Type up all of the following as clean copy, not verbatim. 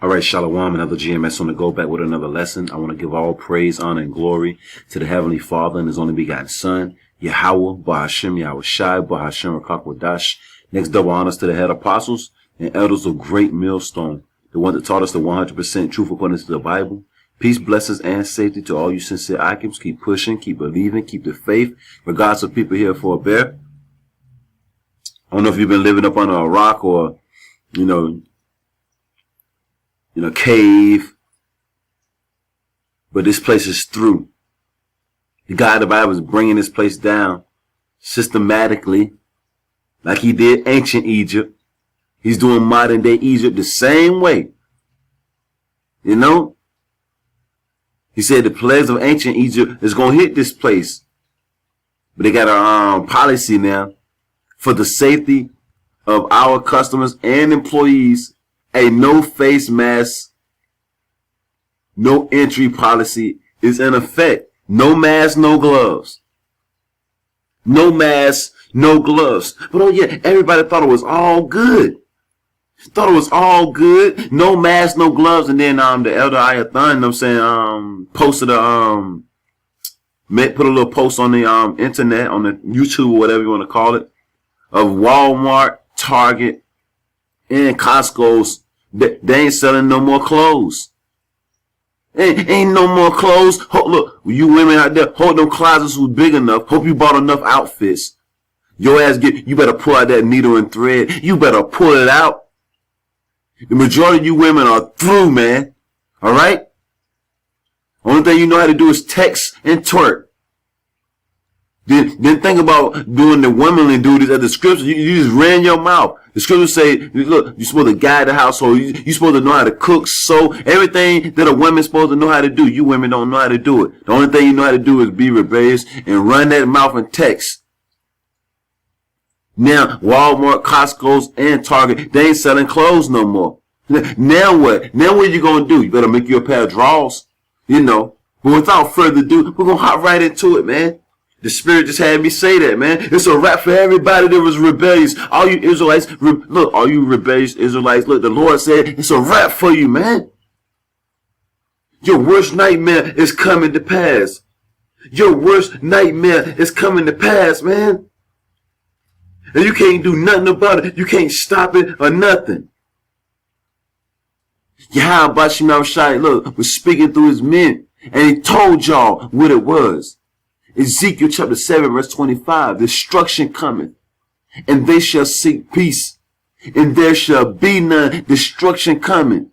All right, Shalom, another GMS on the go, back with another lesson. I want to give all praise, honor, and glory to the Heavenly Father and His only begotten Son, Yahweh, Bahashem, Yahweh Shai, Bahashem, Rakakwadash. Next, double honors to the head apostles and elders of great millstone, the one that taught us the 100% truth according to the Bible. Peace, blessings, and safety to all you sincere Akims. Keep pushing, keep believing, keep the faith, regardless of people here for a bear. I don't know if you've been living up under a rock or, cave, but this place is through. The God of the Bible is bringing this place down systematically, like He did ancient Egypt. He's doing modern day Egypt the same way. He said the plagues of ancient Egypt is going to hit this place, but they got a policy now for the safety of our customers and employees. A no face mask, no entry policy is in effect. No mask, no gloves. No mask, no gloves. But oh yeah, everybody thought it was all good. Thought it was all good. No mask, no gloves. And then the elder Ayathan, posted put a little post on the internet, on the YouTube or whatever you want to call it, of Walmart, Target, and Costco's. They ain't selling no more clothes. Ain't no more clothes. Look, you women out there, hope them closets was big enough. Hope you bought enough outfits. Your ass you better pull out that needle and thread. You better pull it out. The majority of you women are through, man. All right? Only thing you know how to do is text and twerk. Then think about doing the womanly duties of the scriptures. You just ran your mouth. The scriptures say, look, you're supposed to guide the household. You're supposed to know how to cook, sew, everything that a woman's supposed to know how to do. You women don't know how to do it. The only thing you know how to do is be rebellious and run that mouth and text. Now, Walmart, Costco's, and Target, they ain't selling clothes no more. Now what? Now what you gonna do? You better make you a pair of drawers, But without further ado, we're gonna hop right into it, man. The Spirit just had me say that, man. It's a wrap for everybody that was rebellious. All you Israelites, look, all you rebellious Israelites, look, the Lord said it's a wrap for you, man. Your worst nightmare is coming to pass. Your worst nightmare is coming to pass, man. And you can't do nothing about it. You can't stop it or nothing. Yahweh Shai Shai, look, was speaking through His men, and He told y'all what it was. Ezekiel chapter 7 verse 25, destruction cometh, and they shall seek peace, and there shall be none. Destruction coming.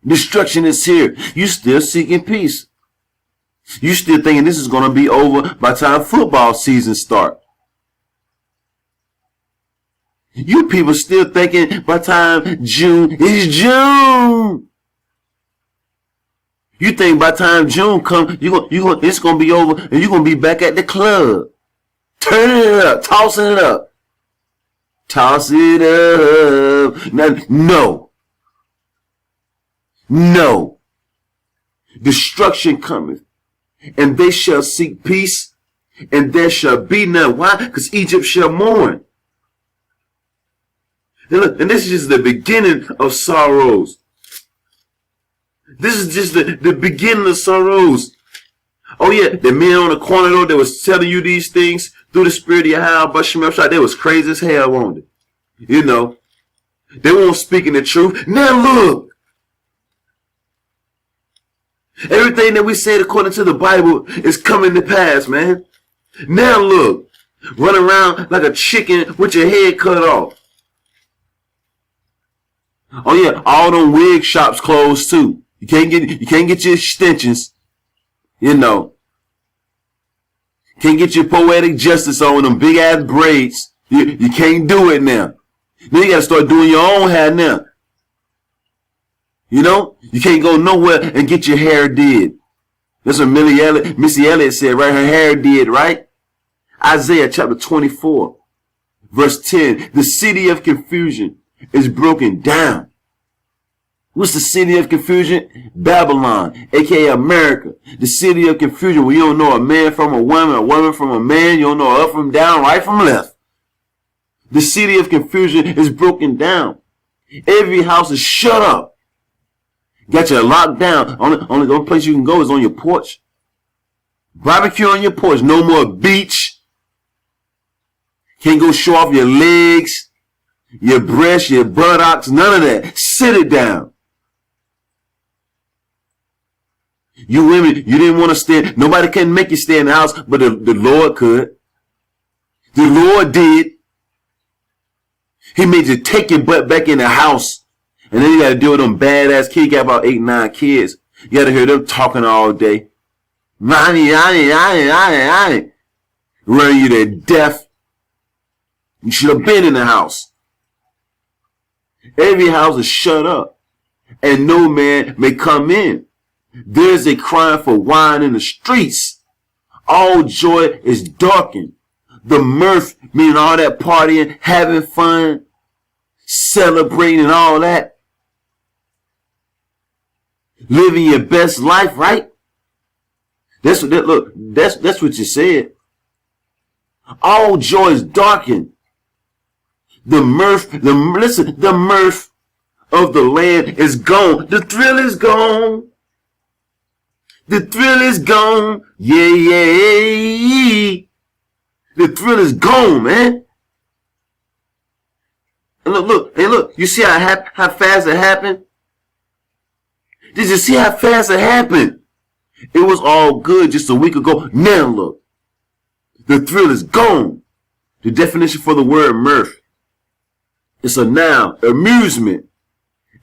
Destruction is here. You still seeking peace. You still thinking this is going to be over by the time football season start. You people still thinking by the time June is June. You think by the time June comes, it's gonna be over, and you're gonna be back at the club, turning it up, tossing it up, toss it up. No. Destruction cometh, and they shall seek peace, and there shall be none. Why? Because Egypt shall mourn. And look, and this is just the beginning of sorrows. This is just the beginning of sorrows. Oh yeah, the men on the corner though that was telling you these things through the Spirit of Yahweh, but they was crazy as hell on it. They weren't speaking the truth. Now look, everything that we said according to the Bible is coming to pass, man. Now look, run around like a chicken with your head cut off. Oh yeah, all them wig shops closed too. You can't get your extensions, Can't get your poetic justice on with them big ass braids. You can't do it now. Then you gotta start doing your own hair now. You can't go nowhere and get your hair did. That's what Missy Elliott said, right? Her hair did, right? Isaiah chapter 24, verse 10. The city of confusion is broken down. What's the city of confusion? Babylon, aka America. The city of confusion where you don't know a man from a woman from a man, you don't know up from down, right from left. The city of confusion is broken down. Every house is shut up. Got you locked down. Only the only place you can go is on your porch. Barbecue on your porch. No more beach. Can't go show off your legs, your breasts, your buttocks. None of that. Sit it down. You women, you didn't want to stay. Nobody can make you stay in the house, but the Lord could. The Lord did. He made you take your butt back in the house. And then you got to deal with them badass kids. You got about 8, 9 kids. You got to hear them talking all day. Running you to death. You should have been in the house. Every house is shut up. And no man may come in. There's a crying for wine in the streets. All joy is darkened. The mirth, meaning all that partying, having fun, celebrating and all that. Living your best life, right? That's what you said. All joy is darkened. The mirth of the land is gone. The thrill is gone. The thrill is gone. Yeah. The thrill is gone, man. And look. You see how fast it happened? Did you see how fast it happened? It was all good just a week ago. Now look. The thrill is gone. The definition for the word mirth. It's a noun, amusement.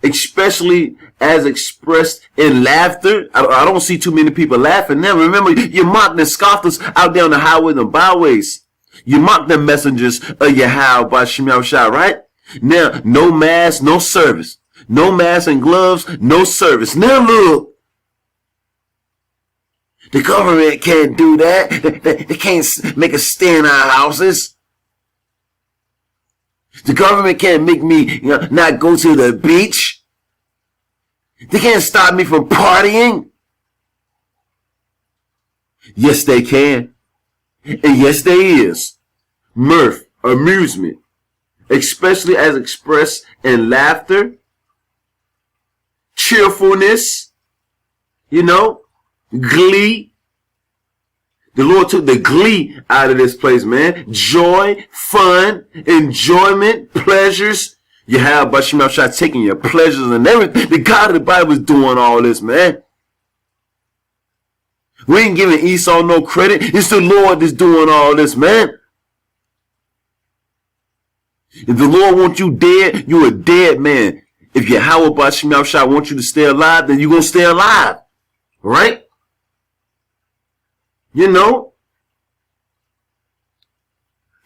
Especially as expressed in laughter. I don't see too many people laughing now. Remember, you mocked and scoffed us out there on the highways and byways. You mocked the messengers of Yahweh by Shem Yahushua, right? Now, no mask, no service. No mask and gloves, no service. Now look. The government can't do that. They can't make us stay in our houses. The government can't make me not go to the beach. They can't stop me from partying. Yes, they can. And yes, there is. Mirth, amusement, especially as expressed in laughter, cheerfulness, glee. The Lord took the glee out of this place, man. Joy, fun, enjoyment, pleasures. You have Bashim Yahushua taking your pleasures and everything. The God of the Bible is doing all this, man. We ain't giving Esau no credit. It's the Lord that's doing all this, man. If the Lord wants you dead, you're a dead man. If Yahweh Bashim Yahushua wants you to stay alive, then you're going to stay alive. Right?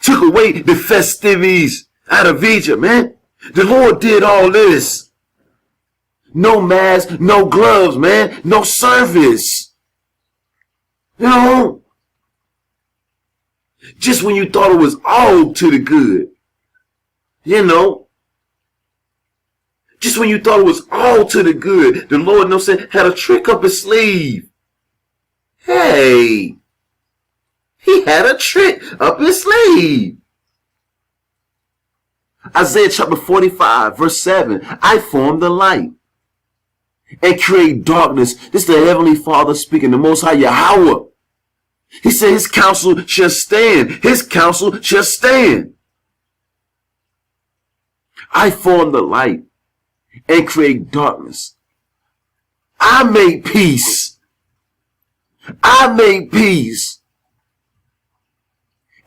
Took away the festivities out of Egypt, man. The Lord did all this. No mask, no gloves, man. No service. Just when you thought it was all to the good. Just when you thought it was all to the good, the Lord had a trick up his sleeve. Hey, he had a trick up his sleeve. Isaiah chapter 45, verse 7. I form the light and create darkness. This is the Heavenly Father speaking, the Most High Yahweh. He said his counsel shall stand. His counsel shall stand. I form the light and create darkness. I make peace. I make peace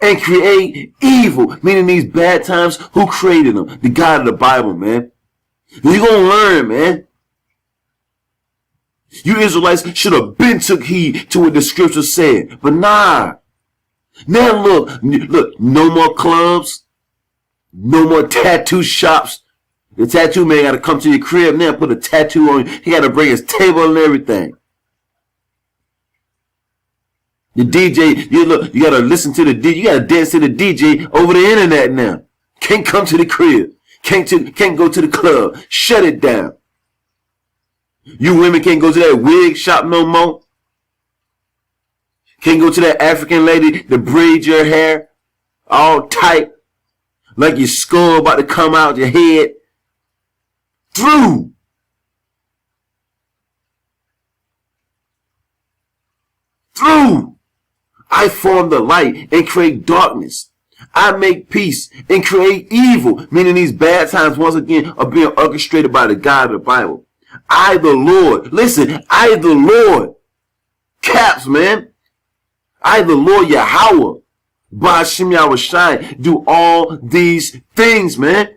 and create evil, meaning these bad times. Who created them? The God of the Bible, man. You're going to learn, man. You Israelites should have been took heed to what the scripture said. But nah. Now look, no more clubs. No more tattoo shops. The tattoo man got to come to your crib now, put a tattoo on you. He got to bring his table and everything. The DJ, you got to listen to the DJ. You got to dance to the DJ over the internet now. Can't come to the crib. Can't go to the club. Shut it down. You women can't go to that wig shop no more. Can't go to that African lady to braid your hair all tight like your skull about to come out your head. Through. through. I form the light and create darkness. I make peace and create evil, meaning these bad times once again are being orchestrated by the God of the Bible. I, the Lord, listen, I, the Lord, caps, man. I, the Lord Yahweh, Ba'ashem Yahushai, do all these things, man.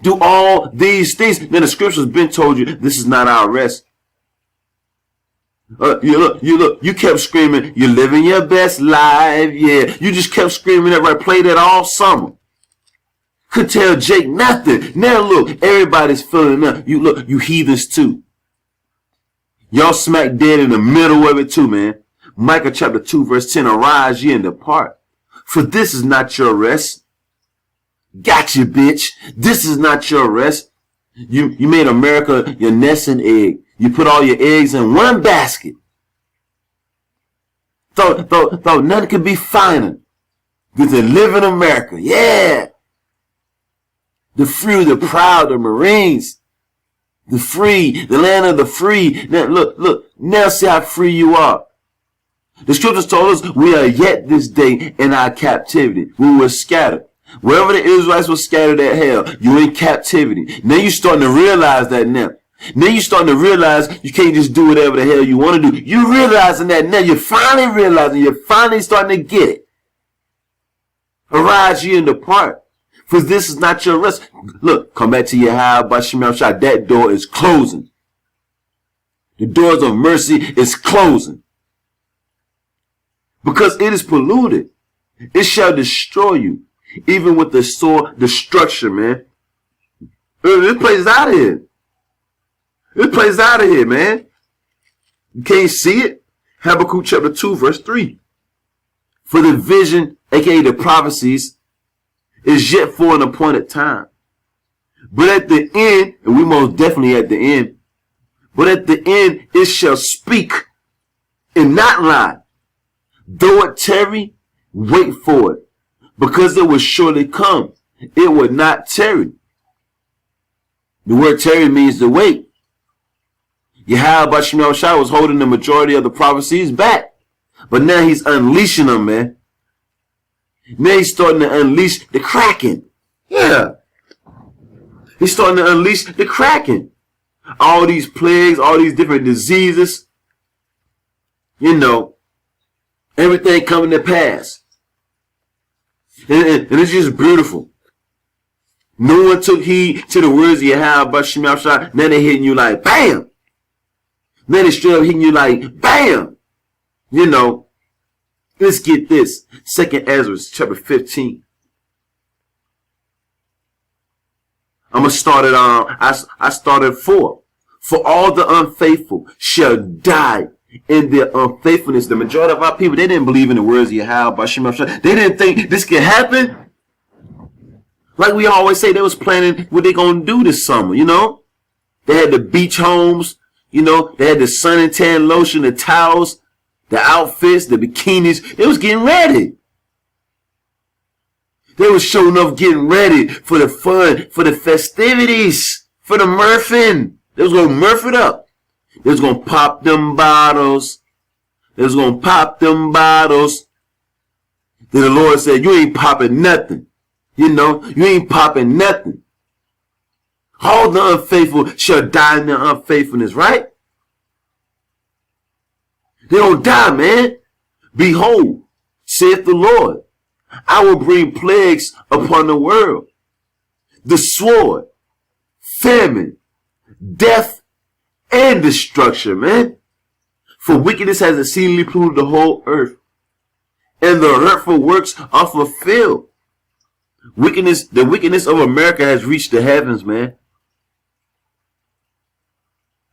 Do all these things. Then the scripture's been told you this is not our rest. You kept screaming, you're living your best life, yeah. You just kept screaming that, right? Played it all summer. Could tell Jake nothing. Now look, everybody's feeling up. You look, you heathens too. Y'all smack dead in the middle of it too, man. Micah chapter 2 verse 10, arise ye and depart. For this is not your rest. Gotcha, bitch. This is not your rest. You made America your nest and egg. You put all your eggs in one basket. Thought nothing could be finer than to live in America. Yeah. The free, the proud, the Marines. The free, the land of the free. Now look, now see how free you are. The scriptures told us we are yet this day in our captivity. We were scattered. Wherever the Israelites were scattered at hell, you're in captivity. Now you're starting to realize that now. Now you're starting to realize you can't just do whatever the hell you want to do. You're realizing that now. You're finally realizing. You're finally starting to get it. Arise ye and depart. For this is not your rest. Look, come back to your house by Shem Shai. That door is closing. The doors of mercy is closing. Because it is polluted. It shall destroy you. Even with the sword destruction, man. This place is out of here. This place is out of here, man. You can't see it. Habakkuk chapter 2, verse 3. For the vision, aka the prophecies, is yet for an appointed time. But at the end, and we most definitely at the end, but at the end it shall speak and not lie. Though it tarry, wait for it, because it will surely come. It will not tarry. The word tarry means to wait. Yahweh Ba'ashem Yahushai was holding the majority of the prophecies back. But now he's unleashing them, man. Now he's starting to unleash the Kraken. Yeah. He's starting to unleash the Kraken. All these plagues, all these different diseases. You know, everything coming to pass. And it's just beautiful. No one took heed to the words of Yahweh Ba'ashem Yahushai. Now they're hitting you like, bam. Now they're straight up hitting you like, bam. You know, let's get this. 2nd Ezra chapter 15. I'm going to start it on, I started 4. For all the unfaithful shall die in their unfaithfulness. The majority of our people, they didn't believe in the words of Yahweh Ba'ashem Yahushai. They didn't think this could happen. Like we always say, they was planning what they going to do this summer, you know. They had the beach homes, you know. They had the sun and tan lotion, the towels, the outfits, the bikinis. They was getting ready. They was showing up getting ready for the fun, for the festivities, for the murphing. They was going to murph it up. They was going to pop them bottles. They was going to pop them bottles. Then the Lord said, you ain't popping nothing. You know, you ain't popping nothing. All the unfaithful shall die in their unfaithfulness, right? They don't die, man. Behold, saith the Lord, I will bring plagues upon the world. The sword, famine, death, and destruction, man. For wickedness has exceedingly polluted the whole earth, and the hurtful works are fulfilled. The wickedness of America has reached the heavens, man.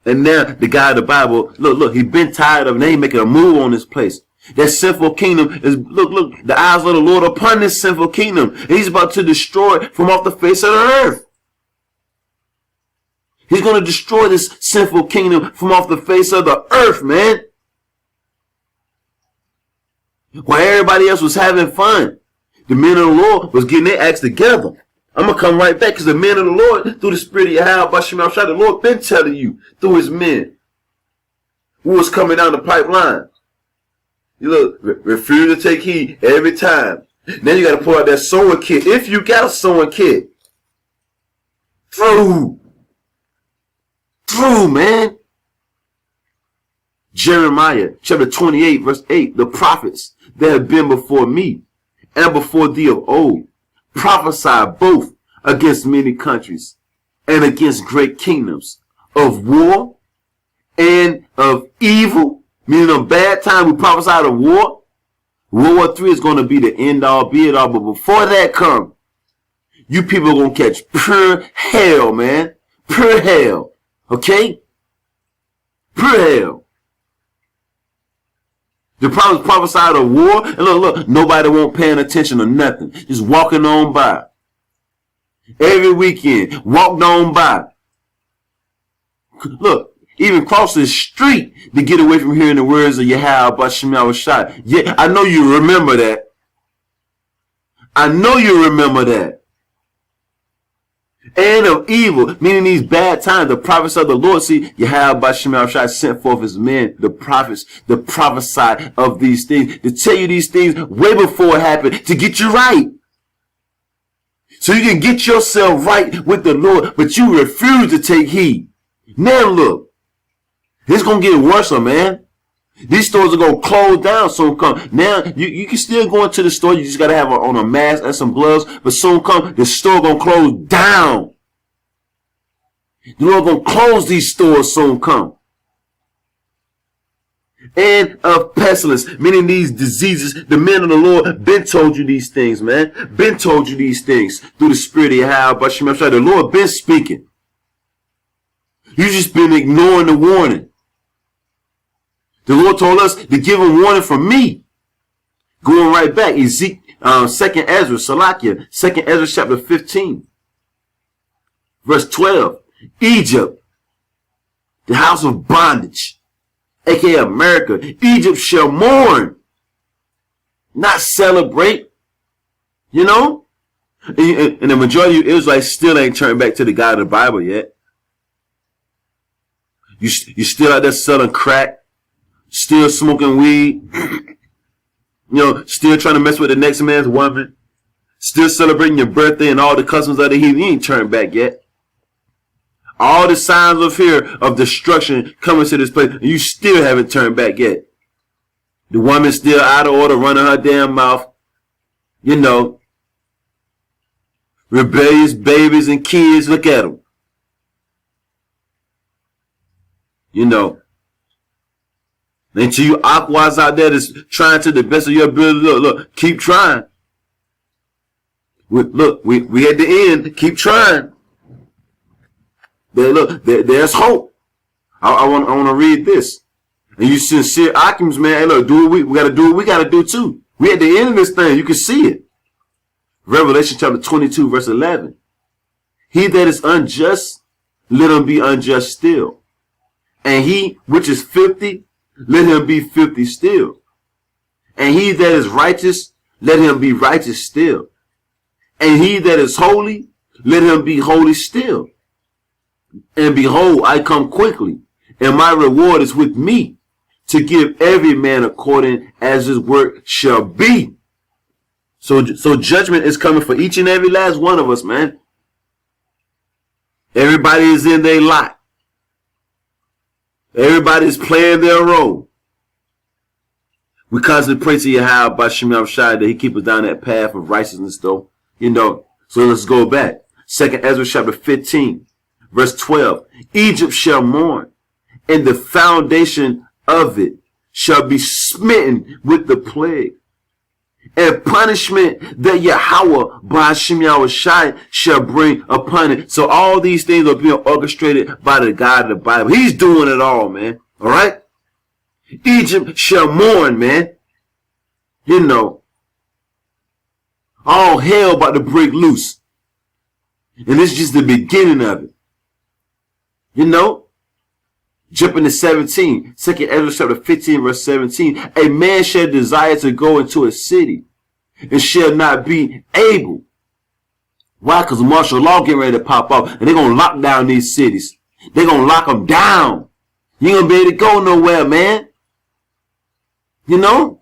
And now the guy of the Bible, look, he's been tired of it. Now he's making a move on this place. That sinful kingdom is, look, the eyes of the Lord upon this sinful kingdom. And he's about to destroy it from off the face of the earth. He's going to destroy this sinful kingdom from off the face of the earth, man. While everybody else was having fun, the men of the Lord was getting their acts together. I'm going to come right back because the men of the Lord, through the spirit of Yahweh Ba'ashem Yahushai, the Lord been telling you through his men. What's coming down the pipeline? You look, refuse to take heed every time. Then you got to pull out that sewing kit. If you got a sewing kit. Through, man. Jeremiah chapter 28 verse 8. The prophets that have been before me and before thee of old prophesy both against many countries and against great kingdoms, of war and of evil, meaning a bad time. We prophesied of war. World War III is going to be the end all, be it all. But before that comes, you people are going to catch pure hell, man. Pure hell. Okay? Pure hell. The prophets prophesied of war. And look, nobody won't paying attention to nothing. Just walking on by. Every weekend, walked on by. Look, even cross the street to get away from hearing the words of Yahweh Bashem Yahushai. Yeah, I know you remember that. I know you remember that. And of evil, meaning these bad times, the prophets of the Lord. See, Yahweh Bashem Yahushai sent forth his men, the prophets, to prophesy of these things, to tell you these things way before it happened, to get you right. So you can get yourself right with the Lord, but you refuse to take heed. Now look, it's going to get worse, man. These stores are going to close down soon come. Now, you can still go into the store. You just got to have on a mask and some gloves. But soon come, the store going to close down. The Lord going to close these stores soon come. And of pestilence, meaning these diseases. The men of the Lord been told you these things, man. Been told you these things through the Spirit of Yahweh. But the Lord been speaking. You just been ignoring the warning. The Lord told us to give a warning from me. Going right back, Ezekiel, 2nd Ezra, Salakia, 2nd Ezra chapter 15, verse 12. Egypt, the house of bondage, aka America. Egypt shall mourn, not celebrate. You know? And the majority of Israelites still ain't turned back to the God of the Bible yet. You still out there selling crack. Still smoking weed, still trying to mess with the next man's woman, still celebrating your birthday and all the customs of the heathen. You ain't turned back yet. All the signs of fear of destruction coming to this place, and you still haven't turned back yet. The woman's still out of order, running her damn mouth. Rebellious babies and kids, look at them. And to you aquas out there that's trying to the best of your ability, look, keep trying. We at the end, keep trying. There's hope. I want to read this. And you sincere occupants, man, hey, look, we got to do what we got to do too. We at the end of this thing, you can see it. Revelation chapter 22, verse 11. He that is unjust, let him be unjust still. And he which is filthy, let him be filthy still. And he that is righteous, let him be righteous still. And he that is holy, let him be holy still. And behold, I come quickly, and my reward is with me, to give every man according as his work shall be. So judgment is coming for each and every last one of us, man. Everybody is in their lot. Everybody's playing their role. We constantly pray to Yahweh by Shemel Shai that he keep us down that path of righteousness, though. So let's go back. 2nd Ezra chapter 15, verse 12. Egypt shall mourn, and the foundation of it shall be smitten with the plague. And punishment that Yahweh by Hashem Yahushai shall bring upon it. So all these things are being orchestrated by the God of the Bible. He's doing it all, man. All right? Egypt shall mourn, man. All hell about to break loose. And this is just the beginning of it. Jumping to 17, 2nd Ezra chapter 15, verse 17. A man shall desire to go into a city and shall not be able. Why? Because martial law getting ready to pop off, and they're going to lock down these cities. They're going to lock them down. You ain't gonna be able to go nowhere, man. You know?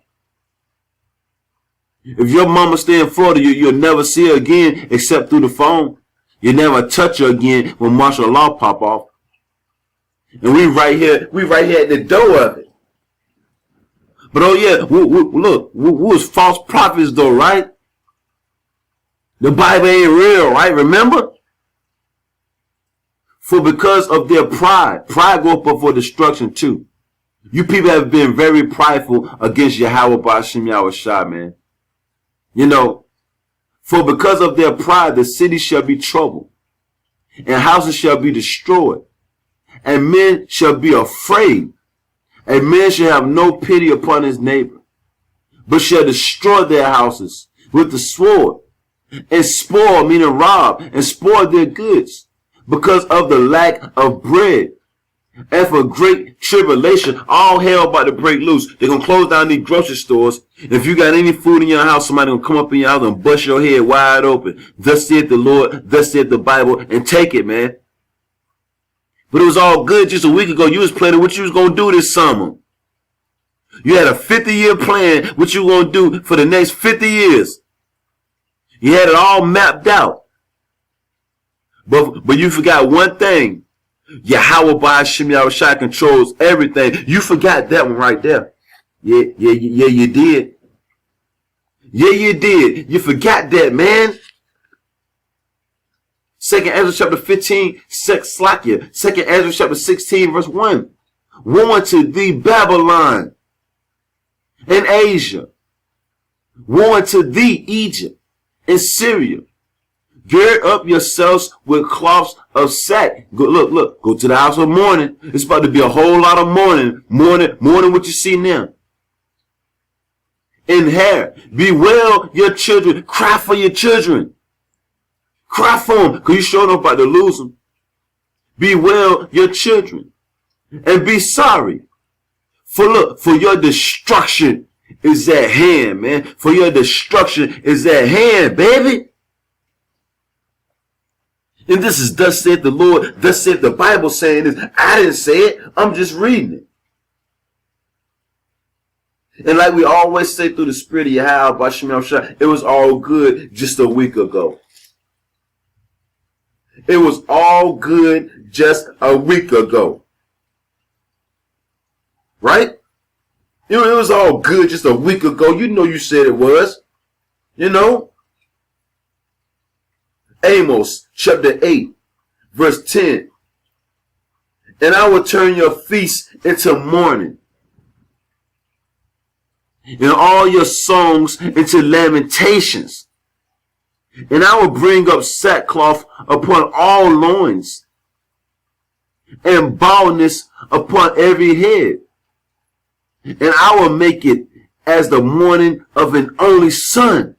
If your mama stay in Florida, you'll never see her again except through the phone. You'll never touch her again when martial law pop off. And we right here at the door of it. But oh yeah, look, we was false prophets though, right? The Bible ain't real, right? Remember? For because of their pride go up before destruction too. You people have been very prideful against Yahweh Ba'ashem Yahushua, man. You know, for because of their pride, the city shall be troubled, and houses shall be destroyed, and men shall be afraid. A man shall have no pity upon his neighbor, but shall destroy their houses with the sword, and spoil, meaning rob, and spoil their goods, because of the lack of bread. And for great tribulation, all hell about to break loose. They're going to close down these grocery stores. If you got any food in your house, somebody going to come up in your house and bust your head wide open. Thus saith the Lord, thus saith the Bible, and take it, man. But it was all good just a week ago. You was planning what you was going to do this summer. You had a 50-year plan, what you going to do for the next 50 years. You had it all mapped out. But you forgot one thing. Yahweh Ba'ashem Yahushua controls everything. You forgot that one right there. Yeah, you did. Yeah, you did. You forgot that, man. 2nd Ezra chapter 15, 2nd Ezra chapter 16, verse 1. Woe unto thee, Babylon and Asia. Woe unto thee, Egypt and Syria. Gird up yourselves with cloths of sack. Look. Go to the house of mourning. It's about to be a whole lot of mourning. Mourning what you see now. In hair. Bewail your children. Cry for your children. Cry for them. Because you sure enough about to lose them. Bewail your children. And be sorry. For your destruction is at hand, man. For your destruction is at hand, baby. And this is thus saith the Lord, thus saith the Bible saying this. I didn't say it. I'm just reading it. And like we always say through the spirit of Yahweh, Ba'ashem Yahushua, it was all good just a week ago. It was all good just a week ago. Right? It was all good just a week ago. You know you said it was. You know? Amos chapter 8, verse 10. And I will turn your feasts into mourning, and all your songs into lamentations. And I will bring up sackcloth upon all loins, and baldness upon every head. And I will make it as the mourning of an only son,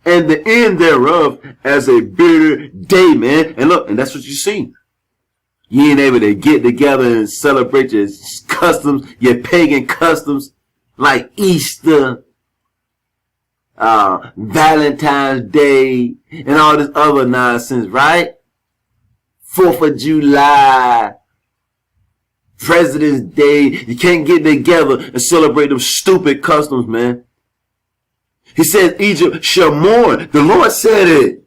and the end thereof as a bitter day, man. And look, and that's what you see. You ain't able to get together and celebrate your customs, your pagan customs, like Easter, Valentine's Day, and all this other nonsense, right? 4th of July, President's Day. You can't get together and celebrate them stupid customs, man. He said Egypt shall mourn. The Lord said it.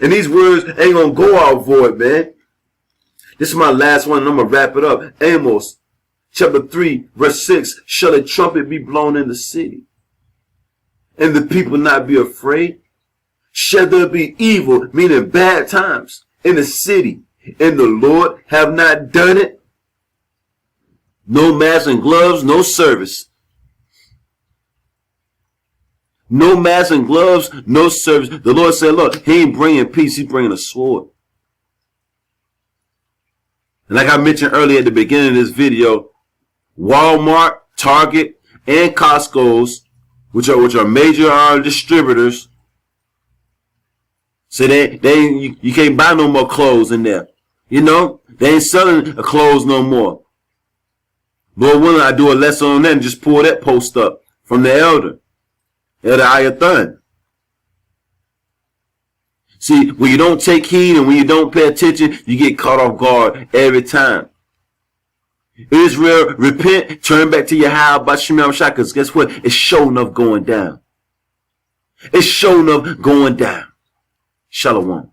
And these words ain't going to go out void, man. This is my last one, and I'm going to wrap it up. Amos chapter 3, verse 6. Shall a trumpet be blown in the city, and the people not be afraid? Shall there be evil, meaning bad times, in the city, and the Lord have not done it? No masks and gloves, no service. No masks and gloves, no service. The Lord said, look, he ain't bringing peace, he's bringing a sword. And like I mentioned earlier at the beginning of this video, Walmart, Target, and Costco's, which are major distributors, so you can't buy no more clothes in there. You know, they ain't selling clothes no more. Lord willing, I do a lesson on that and just pull that post up from the elder Ayathan. See, when you don't take heed and when you don't pay attention, you get caught off guard every time. Israel, repent, turn back to Yahweh Bashim Yahushua, because guess what? It's sure enough going down. It's sure enough going down. Shalom.